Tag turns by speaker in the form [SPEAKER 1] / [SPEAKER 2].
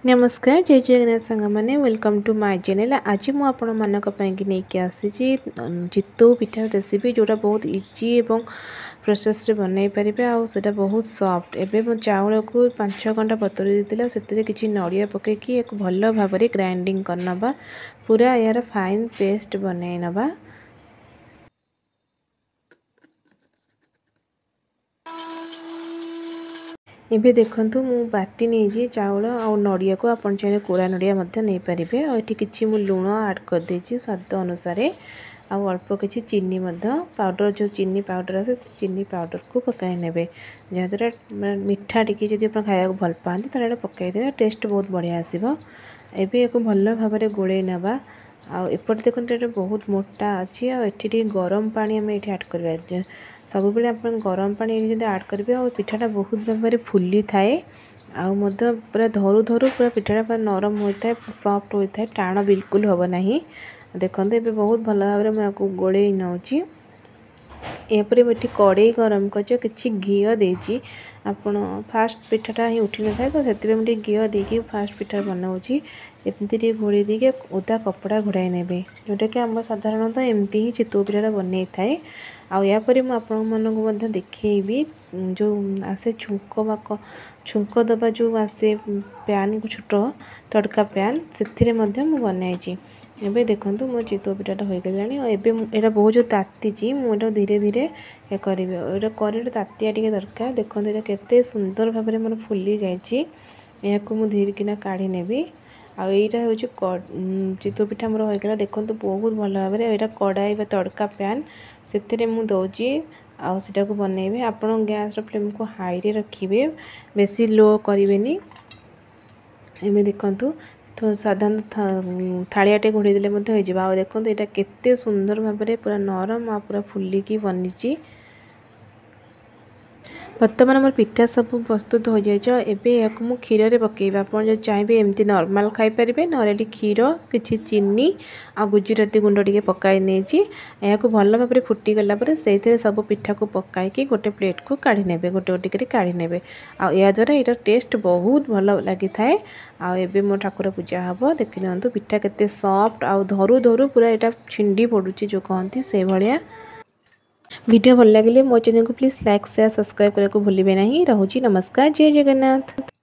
[SPEAKER 1] नमस्कार जय जगन्नाथ सांग मैंने वेलकम टू माय चैनल। आज मु आपण मानक नहीं आसी चितौ पिठा रेसिपी जोटा बहुत इजी एवं प्रोसेस रे बनई पारे आटा बहुत सॉफ्ट। एबे मो चाउल को 5 घंटा बतुरी देला से किसी नड़िया पकईकी एक भल भाव ग्राइंडिंग करनबा पूरा यार फाइन पेस्ट बनई नबा। एबे देखंतु मु बाटी नहीं चाउल आ नड़िया को आपन चाहिए कोरा नड़िया नहीं पारे। ये किसी मु लुण ऐड कर देछि स्वाद अनुसार आ अल्प किसी चीनी पाउडर जो चीनी पाउडर आसे चीनी पाउडर को पकाई नेबे जहाँद्ୱାରା मीठा टिके जब आप खाया भल पाती तो ये पकईदे टेस्ट बहुत बढ़िया आसो। एबे एक भल भाव गोले नवा आउट देखते बहुत मोटा अच्छी आठी गरम पानी आम ये आड कर सब बेले आप गरम पानी आड करेंगे और पिठाटा बहुत भाव फुली थाए पूरा धरू धरू पूरा पिठाटा पूरा नरम होता है सॉफ्ट होता है टाण बिल्कुल हम ना। देखते ये बहुत भल भाव मुझे गोले नौची यापर मुझे कड़े गरम कर कि घी देती आपड़ फास्ट पिठाटा ही उठी न था तो से मुझे घी देकी फास्ट पिठा बनाऊँगी एमती घोड़े देके ओदा कपड़ा घोड़ाई ने जोटा कि आम साधारणतः एमती ही चितौ पिठाटा बन थाए। आपर मुझे देखी जो आसे छुंक दबा जो आसे पैन को छोट तड़का पैन से बनाई। एबे देखंतु मो चितौ पिठाटा हो गलानी एबे एटा बहुत जो ताती मुझे धीरे धीरे ये करी एटा कर तातिया टिके दरकार। देखंतु एटा केते सुंदर भाव में मोर फुली जाइए या मु धीरे किना काढ़ी नेबी आईटा हूँ चितौ पिठा मोर होगा। देखो बहुत भल भाव यहाँ कड़ाई तड़का पैन से मुझे आटा को बनइबे आपण गैस फ्लेम को हाई रे रखिए बेसी लो करें। एवं देखु तो साधारण थालियाटे घोड़े देले हो देखो यहाँ केते सुंदर भाव में पूरा नरम आ पूरा फुलिकी बनी। बर्तमान मोर पिठा सब प्रस्तुत हो जाए एबे या क्षीर रे पकेबा आप चाहिए एमती नॉर्मल खाई पारे ना क्षीर किसी चीनी आ गुजराती गुंड टे पकाई नहीं या भल भाव फुटी गला से सब पिठा को पकाई गोटे प्लेट को काढ़ी नेबे गोटे गोटे करी काढ़ी नेबे या द्वारा यहाँ टेस्ट बहुत भल लगी थाए। आबे मो ठाकुर पूजा हम देख दिखाँ पिठा केते सॉफ्ट आ धरू धरू पूरा यहाँ छिंडी पड़ुची जो कहती से भाया। वीडियो भल लगे मो चैनल को प्लीज़ लाइक शेयर सब्सक्राइब करने को भूलिए नहीं। रहुची नमस्कार जय जगन्नाथ।